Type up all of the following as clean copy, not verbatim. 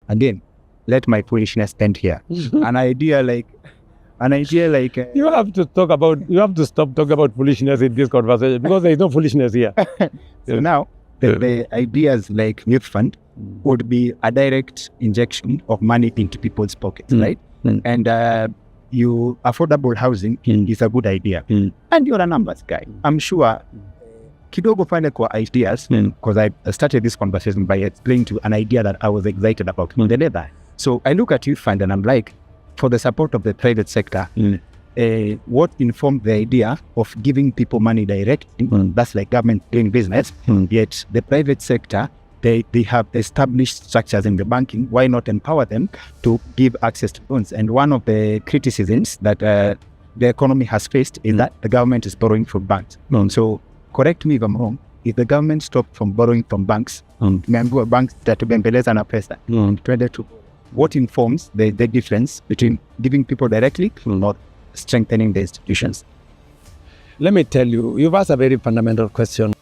again, let my foolishness end here. An idea like you have to stop talking about foolishness in this conversation, because there is no foolishness here. So now the ideas like youth fund would be a direct injection of money into people's pockets, right? And you affordable housing is a good idea. And you're a numbers guy. I'm sure kidogo fane kwa ideas, because I started this conversation by explaining to an idea that I was excited about. So I look at youth fund and I'm like, for the support of the private sector, what informed the idea of giving people money directly, that's like government doing business, yet the private sector, they have established structures in the banking. Why not empower them to give access to loans? And one of the criticisms that the economy has faced is that the government is borrowing from banks. So correct me if I'm wrong, if the government stopped from borrowing from banks, banks tatubembeleza na pesa, what informs the difference between giving people directly or strengthening the institutions? Let me tell you, you've asked a very fundamental question.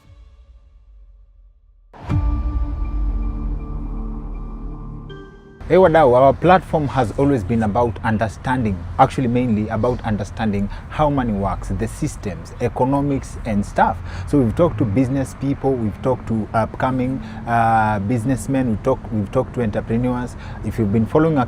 Hey wadau, our platform has always been about understanding, actually mainly about understanding how money works, the systems, economics and stuff. So we've talked to business people, we've talked to upcoming businessmen, we've talked to entrepreneurs. If you've been following our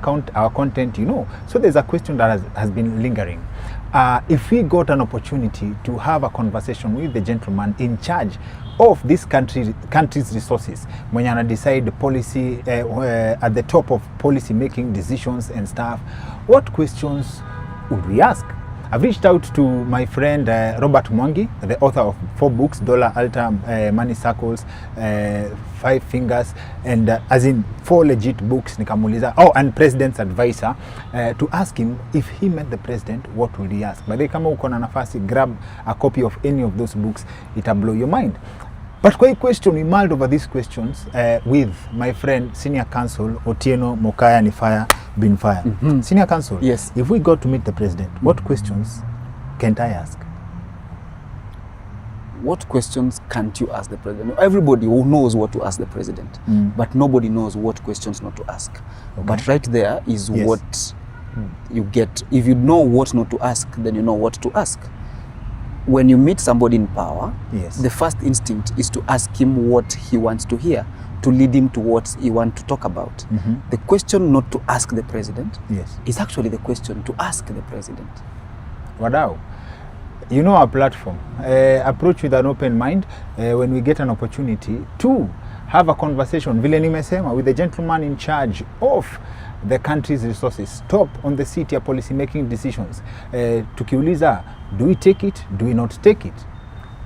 content, you know. So there's a question that has been lingering. If we got an opportunity to have a conversation with the gentleman in charge of this country's resources, when you decide policy at the top of policy making decisions and stuff, what questions would we ask? I've reached out to my friend Robert Mwangi, the author of 4 books, Dollar Altar, Money Circles, 5 Fingers, and as in 4 legit books, nikamuliza, and President's Advisor, to ask him if he met the president, what would he ask? But they kama uko na nafasi, grab a copy of any of those books, it'll blow your mind. But kwa question, we mulled over these questions with my friend, Senior Counsel Otieno Mokaya Nifaya Bin Fire. Senior Counsel, yes. If we got to meet the president, what questions can't I ask? What questions can't you ask the president? Everybody who knows what to ask the president, but nobody knows what questions not to ask. Okay. But right there is what you get. If you know what not to ask, then you know what to ask. When you meet somebody in power, the first instinct is to ask him what he wants to hear, to lead him to what he wants to talk about. The question not to ask the president is actually the question to ask the president. Wadau, you know our platform. Approach with an open mind when we get an opportunity to have a conversation, vile nimesema, with the gentleman in charge of the country's resources, top on the seat ya policy making decisions. Tukiuliza, do we take it? Do we not take it?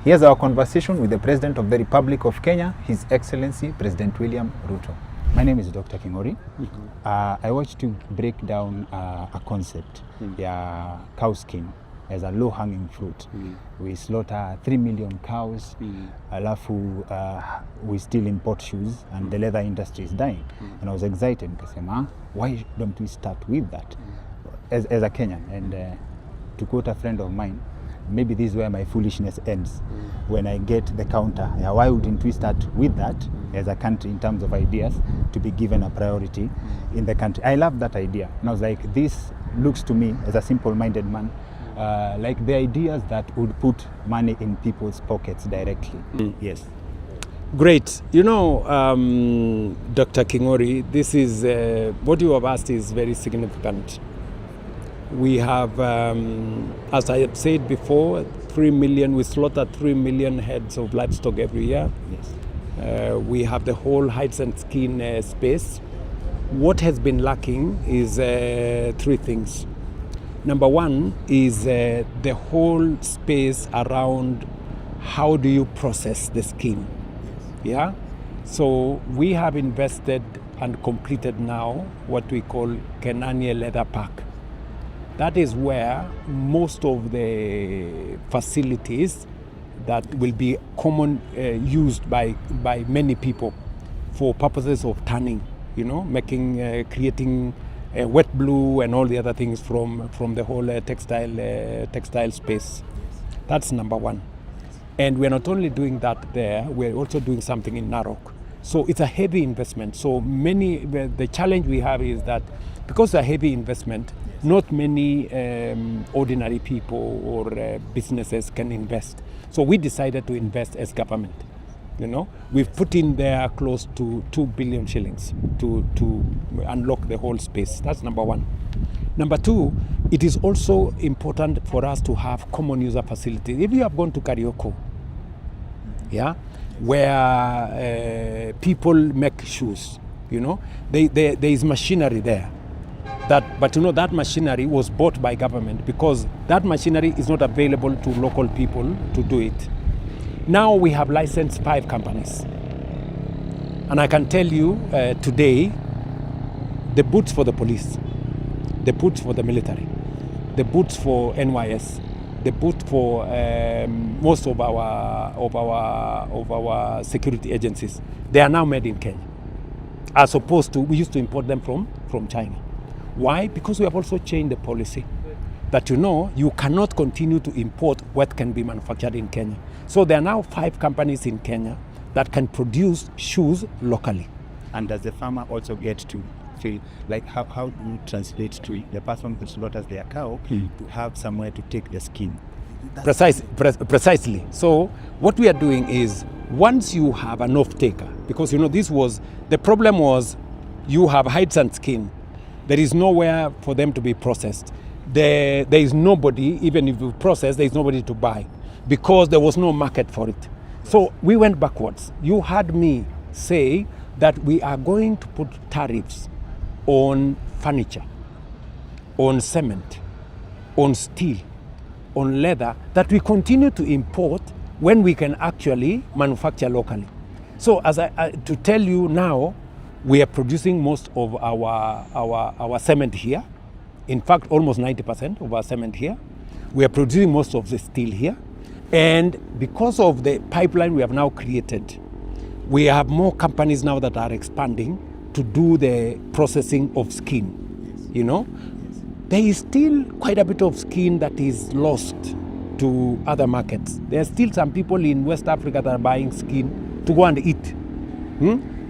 Here's our conversation with the President of the Republic of Kenya, His Excellency President William Ruto. My name is Dr. Kingori. I want to break down a concept, cow skin, as a low-hanging fruit. We slaughter 3 million cows, alafu we still import shoes, and the leather industry is dying. And I was excited because, why don't we start with that as a Kenyan? And to quote a friend of mine, maybe this is where my foolishness ends, when I get the counter. Why wouldn't we start with that as a country in terms of ideas to be given a priority in the country? I love that idea. And I was like, this looks to me, as a simple-minded man, like the ideas that would put money in people's pockets directly. Yes. Great. You know, Dr. Kingori, this is, what you have asked is very significant. We have, as I have said before, 3 million, we slaughter 3 million heads of livestock every year. Yes. We have the whole hides and skin space. What has been lacking is 3 things. Number one is the whole space around how do you process the skin. Yeah? So we have invested and completed now what we call Kenania Leather Park. That is where most of the facilities that will be common used by many people for purposes of tanning, you know, making, creating wet blue and all the other things from the whole textile space. That's number one. And we're not only doing that there, we're also doing something in Narok. So it's a heavy investment. So the challenge we have is that because it's a heavy investment, not many ordinary people or businesses can invest. So we decided to invest as government. We've put in there close to 2 billion shillings to unlock the whole space. That's number one. Number two, it is also important for us to have common user facilities. If you have gone to Karioko, where people make shoes, there is machinery there. But that machinery was bought by government because that machinery is not available to local people to do it. Now we have licensed 5 companies. And I can tell you today, the boots for the police, the boots for the military, the boots for NYS, the boot for most of our security agencies, they are now made in Kenya, as opposed to we used to import them from China. Why? Because we have also changed the policy that you cannot continue to import what can be manufactured in Kenya. So there are now 5 companies in Kenya that can produce shoes locally. And does the farmer also get to feel like how do you translate to the person who slaughters their cow to have somewhere to take the skin? Precisely. So what we are doing is once you have an off-taker, because the problem was you have hides and skin. There is nowhere for them to be processed. There is nobody, even if you process, there is nobody to buy because there was no market for it. So we went backwards. You heard me say that we are going to put tariffs on furniture, on cement, on steel, on leather that we continue to import when we can actually manufacture locally. So to tell you now, we are producing most of our cement here. In fact, almost 90% of our cement here. We are producing most of the steel here. And because of the pipeline we have now created, we have more companies now that are expanding to do the processing of skin. There is still quite a bit of skin that is lost to other markets. There are still some people in West Africa that are buying skin to go and eat.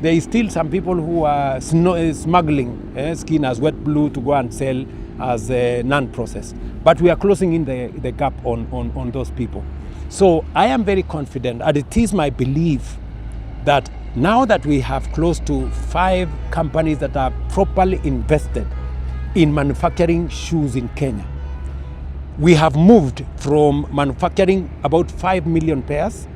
There is still some people who are smuggling skin as wet blue to go and sell as non-processed. But we are closing in the gap on those people. So I am very confident, and it is my belief that now that we have close to 5 companies that are properly invested in manufacturing shoes in Kenya, we have moved from manufacturing about 5 million pairs.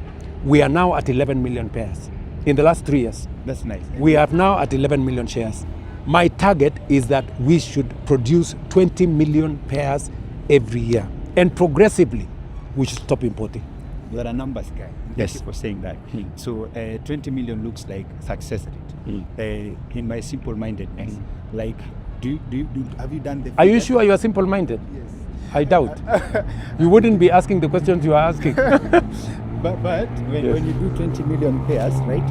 We are now at 11 million pairs in the last 3 years. That's nice. We are now at 11 million shares. My target is that we should produce 20 million pairs every year. And progressively, we should stop importing. You are a numbers guy. Yes. Thank you for saying that. So 20 million looks like success rate. In my simple-mindedness, like, have you done the... Are you sure you are simple-minded? Yes. I doubt. You wouldn't be asking the questions you are asking. But when you do 20 million pairs, right,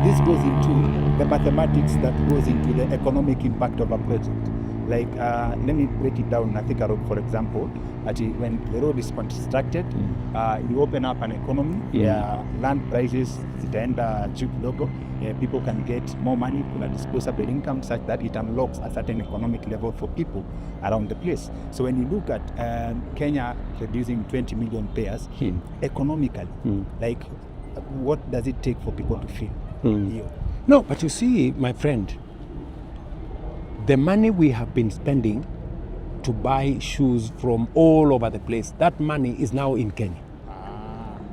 this goes into the mathematics that goes into the economic impact of a project. Like, let me break it down. I think a road, for example, when the road is constructed, you open up an economy where land prices zitaenda juu kidogo, people can get more money, kuna disposable income such that it unlocks a certain economic level for people around the place. So when you look at Kenya producing 20 million pairs, economically, like, what does it take for people to feel? No, but you see, my friend, the money we have been spending to buy shoes from all over the place, that money is now in Kenya.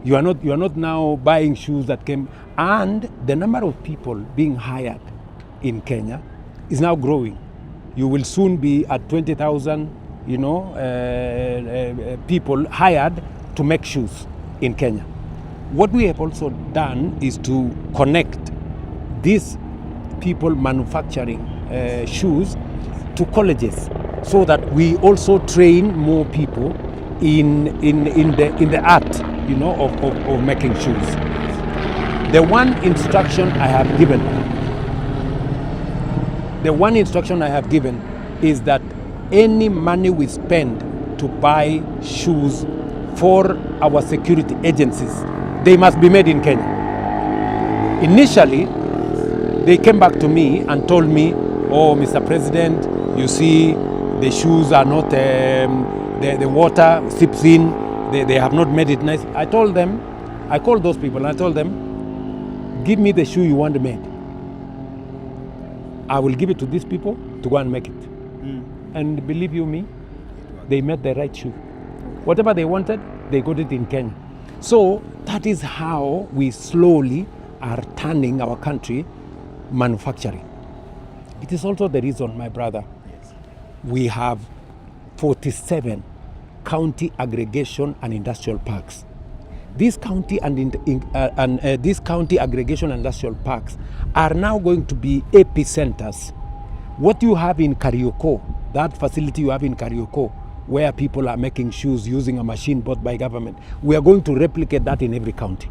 You are not now buying shoes that came, and the number of people being hired in Kenya is now growing. You will soon be at 20,000, people hired to make shoes in Kenya. What we have also done is to connect these people manufacturing shoes to colleges, so that we also train more people in the art, of making shoes. The one instruction I have given is that any money we spend to buy shoes for our security agencies, they must be made in Kenya. Initially, they came back to me and told me, oh, Mr. President, you see, the shoes are not, the water seeps in, they have not made it nice. I told them, I called those people and I told them, give me the shoe you want made. I will give it to these people to go and make it. And believe you me, they made the right shoe. Whatever they wanted, they got it in Kenya. So that is how we slowly are turning our country manufacturing. It is also the reason, my brother, we have 47 county aggregation and industrial parks. These county these county aggregation and industrial parks are now going to be epicenters. What you have in Karioko, that facility you have in Karioko, where people are making shoes using a machine bought by government, we are going to replicate that in every county,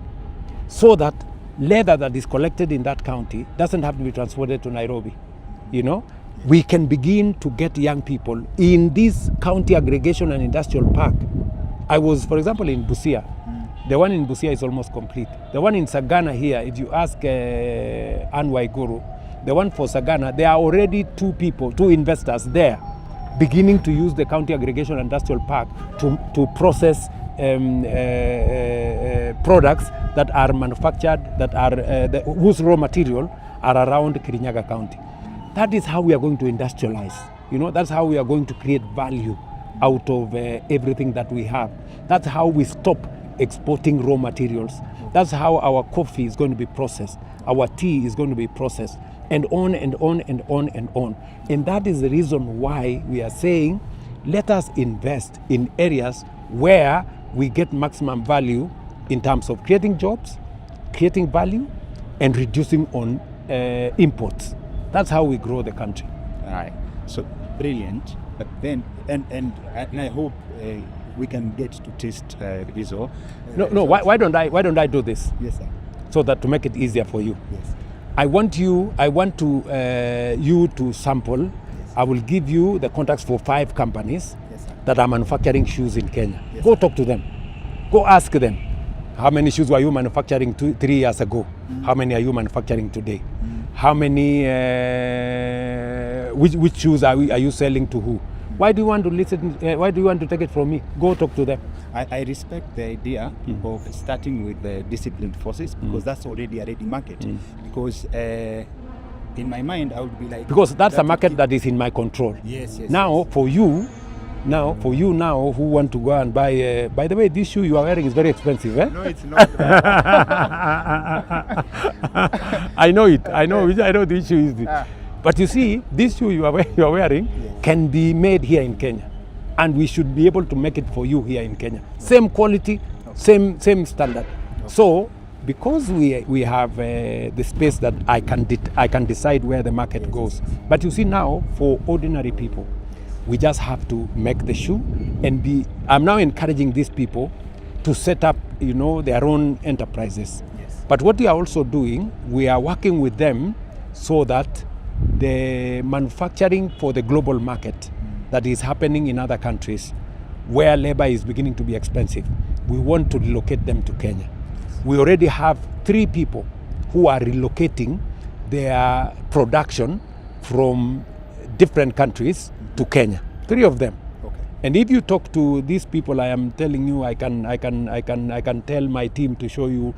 so that leather that is collected in that county doesn't have to be transported to Nairobi. You know, we can begin to get young people in this county aggregation and industrial park. I was, for example, in Busia. The one in Busia is almost complete. The one in Sagana here, if you ask Ann Waiguru, the one for Sagana, there are already two investors there beginning to use the county aggregation industrial park to process products that are manufactured, that are whose raw material are around Kirinyaga County. That is how we are going to industrialize. You know, that's how we are going to create value out of everything that we have. That's how we stop exporting raw materials. That's how our coffee is going to be processed. Our tea is going to be processed, and on and on and on and on. And that is the reason why we are saying, let us invest in areas where we get maximum value in terms of creating jobs, creating value, and reducing on imports. That's how we grow the country. All right. So brilliant. But then, and I hope we can get to taste Rizzo. Why don't I do this? Yes, sir. So that to make it easier for you. Yes. I want you to sample. Yes. I will give you the contacts for 5 companies, yes, that are manufacturing shoes in Kenya. Yes, go talk to them. Go ask them. How many shoes were you manufacturing 3 years ago? How many are you manufacturing today? How many, which shoes are you selling to who? Why do you want to listen? Why do you want to take it from me? Go talk to them. I respect the idea of starting with the disciplined forces, because that's already a ready market. Because in my mind, I would be like... Because that's a market that is in my control. Yes. Now, for you who want to go and buy... by the way, this shoe you are wearing is very expensive, eh? No, it's not. I know it. I know this shoe is... But you see, this shoe you are wearing can be made here in Kenya. And we should be able to make it for you here in Kenya. Same quality, same standard. So, because we have the space that I can decide where the market goes. But you see now, for ordinary people, we just have to make the shoe and I'm now encouraging these people to set up, their own enterprises. Yes. But what we are also doing, we are working with them so that the manufacturing for the global market that is happening in other countries where labor is beginning to be expensive, we want to relocate them to Kenya. We already have 3 people who are relocating their production from different countries to Kenya. 3 of them. Okay. And if you talk to these people, I am telling you, I can tell my team to show you,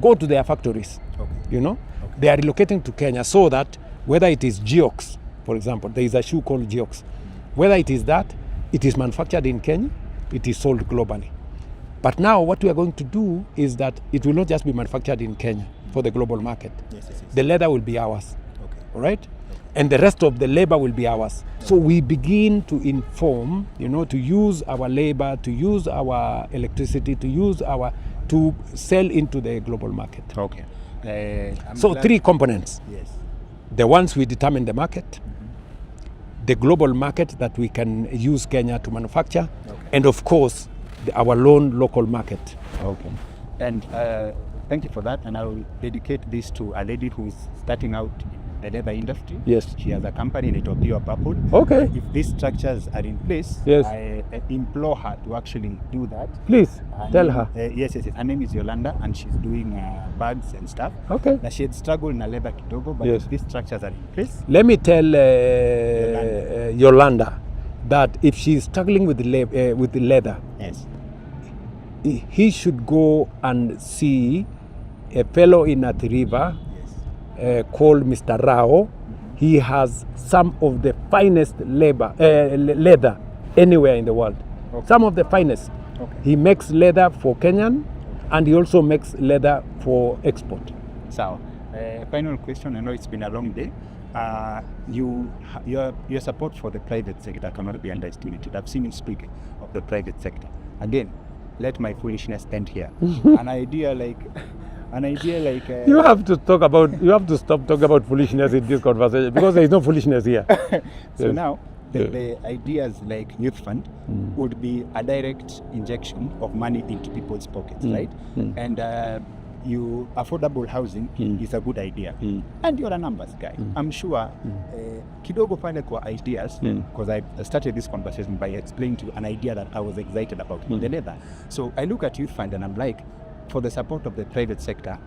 go to their factories. Okay. Okay. They are relocating to Kenya so that whether it is Geox, for example, there is a shoe called Geox. Whether it is that, it is manufactured in Kenya, it is sold globally. But now what we are going to do is that it will not just be manufactured in Kenya for the global market. Yes. The leather will be ours, Okay. all right? And the rest of the labor will be ours. So we begin to inform, to use our labor, to use our electricity, to sell into the global market. Okay. So 3 components. Yes. The ones we determine the market, the global market that we can use Kenya to manufacture, and of course, our own local market. Okay. And thank you for that. And I will dedicate this to a lady who is starting out the leather industry. Yes. She has a company in Pure Purple. Okay. If these structures are in place, Yes. I implore her to actually do that. Please tell name, her. Yes. Her name is Yolanda, and she's doing bags and stuff. Okay. Now she had struggled in a leather kidogo, but Yes. if these structures are in place, Let me tell Yolanda that if she's struggling with the leather, yes, he should go and see a fellow in Athi River called Mr. Rao. He has some of the finest leather anywhere in the world. Okay. Some of the finest. Okay. He makes leather for Kenyan, and he also makes leather for export. So, final question. I know it's been a long day. Your support for the private sector cannot be underestimated. I've seen you speak of the private sector. Again, let my foolishness end here. An idea like You have to stop talking about foolishness in this conversation, because there is no foolishness here. So Yes. now the ideas like youth fund would be a direct injection of money into people's pockets, right? And affordable housing is a good idea. And you're a numbers guy. I'm sure kidogo pale kwa ideas, because I started this conversation by explaining to you an idea that I was excited about, the leather. So I look at youth fund and I'm like, for the support of the private sector,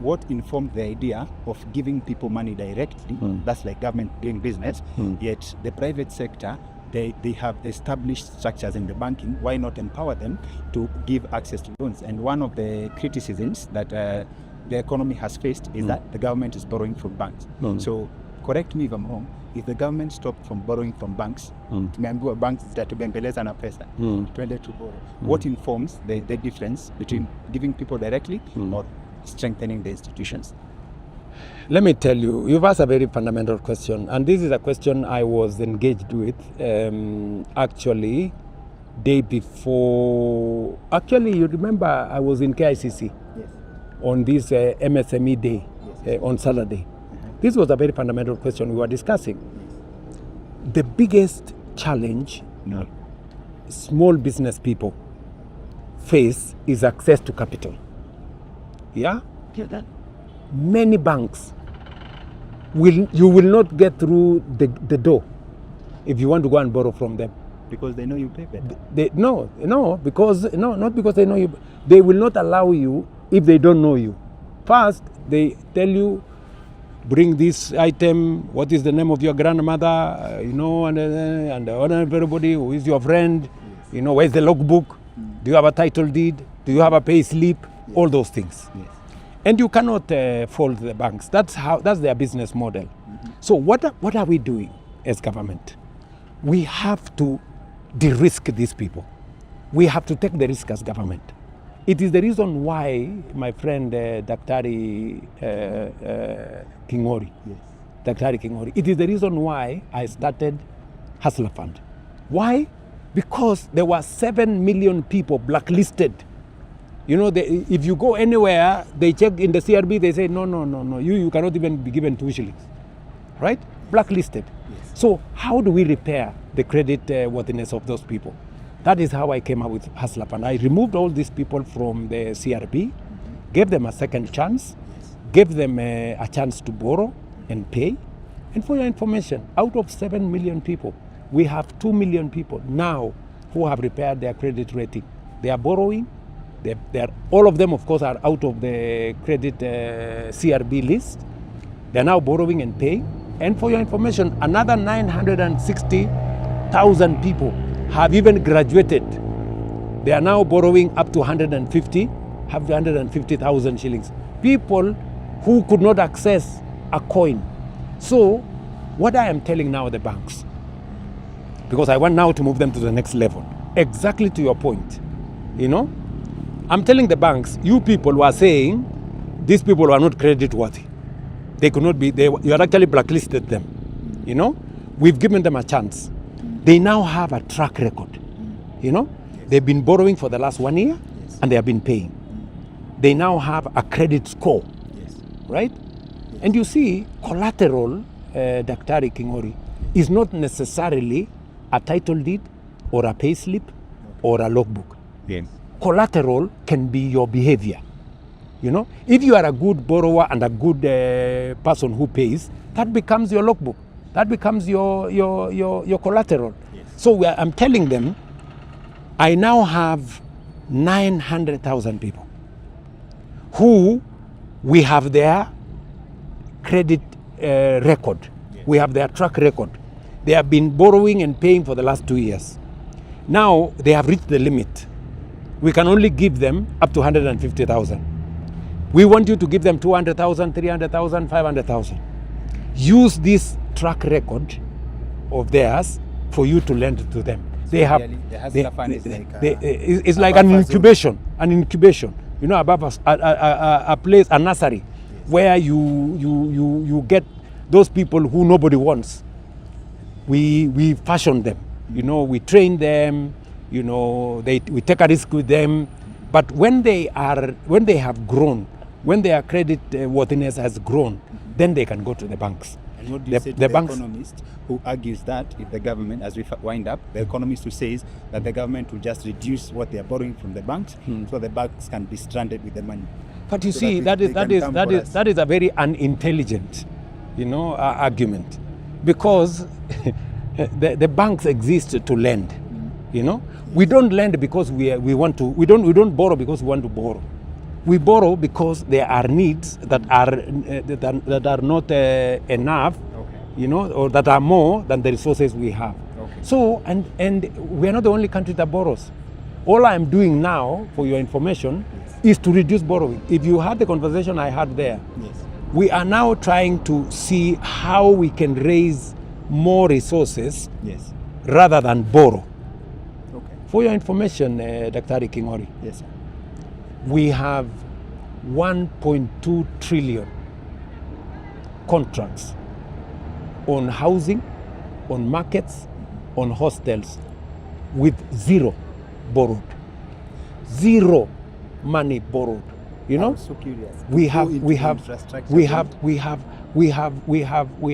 what informed the idea of giving people money directly, that's like government doing business, yet the private sector, they have established structures in the banking. Why not empower them to give access to loans? And one of the criticisms that the economy has faced is that the government is borrowing from banks. So correct me if I'm wrong, if the government stopped from borrowing from banks, tumeambiwa banks zitatubembeleza na pesa, tuende to borrow. What informs the difference between giving people directly or strengthening the institutions? Let me tell you, you've asked a very fundamental question, and this is a question I was engaged with actually day before. Actually, you remember I was in KICC on this MSME day on Saturday. This was a very fundamental question we were discussing. The biggest challenge small business people face is access to capital. Yeah? Many banks you will not get through the door if you want to go and borrow from them. Because they know you pay better. Not because they know you. They will not allow you if they don't know you. First, they tell you, bring this item, what is the name of your grandmother, and everybody, who is your friend, where's the logbook, do you have a title deed, do you have a pay slip, all those things. Yes. And you cannot fault the banks. That's their business model. So what are we doing as government? We have to de-risk these people. We have to take the risk as government. It is the reason why my friend Dr.Kingori, Dr.Kingori, it is the reason why I started Hustler Fund. Why? Because there were 7 million people blacklisted. If you go anywhere, they check in the CRB, they say, no, you cannot even be given 2 shillings, right? Blacklisted. Yes. So how do we repair the credit worthiness of those people? That is how I came up with Hustler Fund. I removed all these people from the CRB, gave them a second chance, gave them a chance to borrow and pay. And for your information, out of 7 million people, we have 2 million people now who have repaired their credit rating. They are borrowing. All of them, of course, are out of the credit CRB list. They're now borrowing and paying. And for your information, another 960,000 people have even graduated. They are now borrowing up to 150,000 shillings. People who could not access a coin. So what I am telling now the banks, because I want now to move them to the next level, exactly to your point, I'm telling the banks, you people were saying these people are not credit worthy. They could not be, you are actually blacklisted them. We've given them a chance. They now have a track record. They've been borrowing for the last 1 year and they have been paying. They now have a credit score, right? And you see, collateral, Dr.Kingori, is not necessarily a title deed or a pay slip or a logbook. Yeah. Collateral can be your behavior. You know, if you are a good borrower and a good person who pays, that becomes your logbook. That becomes your collateral. Yes. So I'm telling them, I now have 900,000 people who we have their credit record. Yes. We have their track record. They have been borrowing and paying for the last 2 years. Now they have reached the limit. We can only give them up to 150,000. We want you to give them 200,000, 300,000, 500,000. Use this track record of theirs for you to lend to them. They have. It's like an incubation. An incubation. You know, above a place, a nursery, yes, where you get those people who nobody wants. We fashion them. You know, we train them. You know, we take a risk with them. But when they have grown, when their credit worthiness has grown, then they can go to the banks. And what do you say to the economist who argues that if the government, as we wind up, the economist who says that the government will just reduce what they are borrowing from the banks, so the banks can be stranded with the money. But you see, that is a very unintelligent, you know, argument, because the banks exist to lend. You know, we don't lend because we want to. We don't borrow because we want to borrow. We borrow because there are needs that are not enough, okay, you know, or that are more than the resources we have. Okay. So, and we are not the only country that borrows. All I am doing now, for your information, yes, is to reduce borrowing. If you had the conversation I had there, yes, we are now trying to see how we can raise more resources, yes, rather than borrow. Okay. For your information, Dr. Kingori, yes, sir, we have 1.2 trillion contracts on housing, on markets, on hostels, with zero borrowed. Zero money borrowed. You know? I'm so curious. We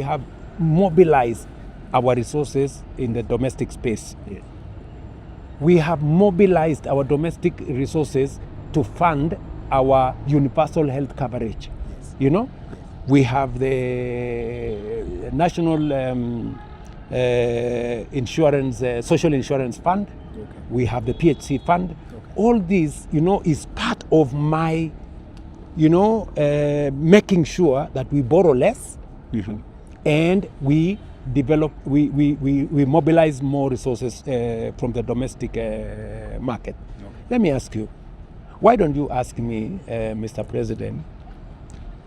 have mobilized our resources in the domestic space. Yes. We have mobilized our domestic resources to fund our universal health coverage. Yes. You know, yes, we have the national insurance, social insurance fund. Okay. We have the PHC fund. Okay. All these, you know, is part of my, you know, making sure that we borrow less, mm-hmm, and we develop, we mobilize more resources from the domestic market. Okay. Let me ask you, why don't you ask me, Mr. President,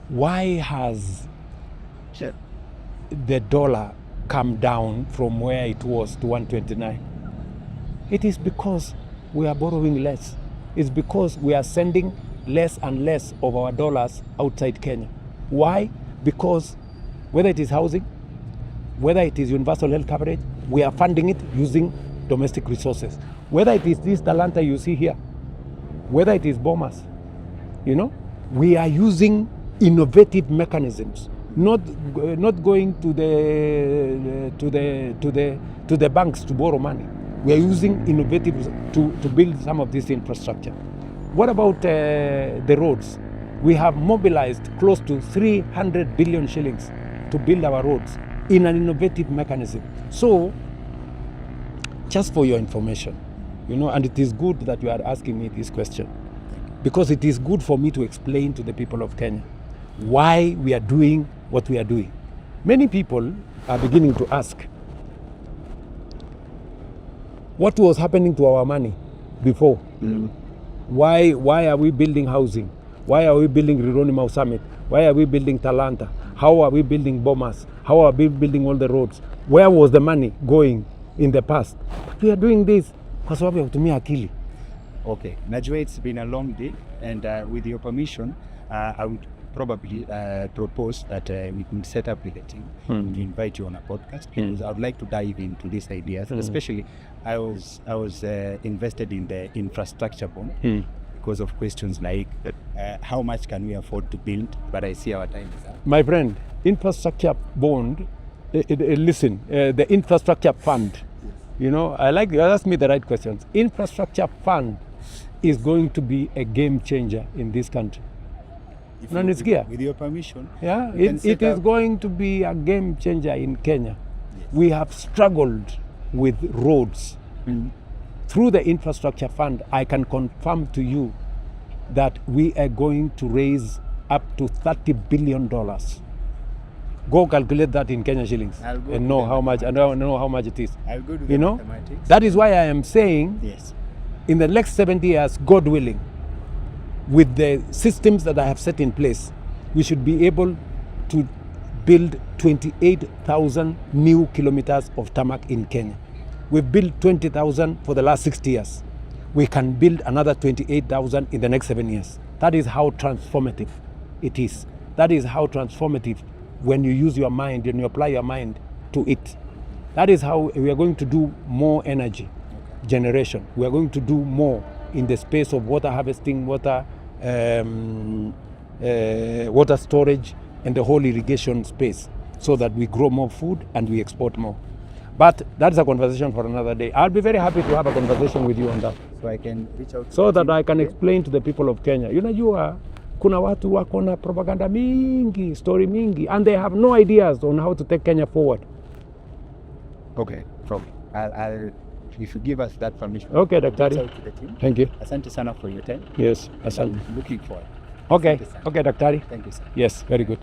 why has the dollar come down from where it was to 129? It is because we are borrowing less. It's because we are sending less and less of our dollars outside Kenya. Why? Because whether it is housing, whether it is universal health coverage, we are funding it using domestic resources. Whether it is this Talanta you see here, whether it is bombers, you know, we are using innovative mechanisms, not going to the banks to borrow money. We are using innovative to build some of this infrastructure. What about the roads? We have mobilized close to 300 billion shillings to build our roads in an innovative mechanism. So, just for your information, you know, and it is good that you are asking me this question, because it is good for me to explain to the people of Kenya why we are doing what we are doing. Many people are beginning to ask, what was happening to our money before? Mm-hmm. Why are we building housing? Why are we building Rironi Summit? Why are we building Talanta? How are we building bombers? How are we building all the roads? Where was the money going in the past? But we are doing this kwa sababu ya kutumia akili. Okay, najua it's been a long day, and with your permission, I would probably propose that we could set up with the team to invite you on a podcast, because I would like to dive into these ideas, and especially I was invested in the infrastructure bond because of questions like how much can we afford to build, but I see our time is up. My friend, infrastructure bond, listen, the infrastructure fund, you know, I like you ask me the right questions. Infrastructure fund is going to be a game changer in this country. if Unanisikia? with your permission, Yeah, we can it set is up- going to be a game changer in Kenya. Yes. We have struggled with roads. Through the infrastructure fund, I can confirm to you that we are going to raise up to $30 billion. Go calculate that in Kenya shillings I'll go and do know the how much, and know how much it is. I'll go do the You know, mathematics. that is why I am saying Yes. in the next 70 years, God willing, with the systems that I have set in place, we should be able to build 28,000 new kilometers of tarmac in Kenya. We've built 20,000 for the last 60 years. We can build another 28,000 in the next 7 years. That is how transformative it is. That is how transformative when you use your mind and you apply your mind to it. That is how we are going to do more energy generation. We are going to do more in the space of water harvesting, water storage, and the whole irrigation space, so that we grow more food and we export more. But that's a conversation for another day. I'll be very happy to have a conversation with you on that, So I can reach out to so the that team. I can Okay? explain to the people of Kenya. Unajua kuna watu wako na propaganda mingi, story mingi, and they have no ideas on how to take Kenya forward. Okay, problem. I'll if you give us that permission. Okay, reach Daktari. out to the team. Thank you. Asante sana for your time. Yes, And asante. I'm looking forward. Okay, Asante sana. okay, Daktari. Thank you, sir. Yes, very good.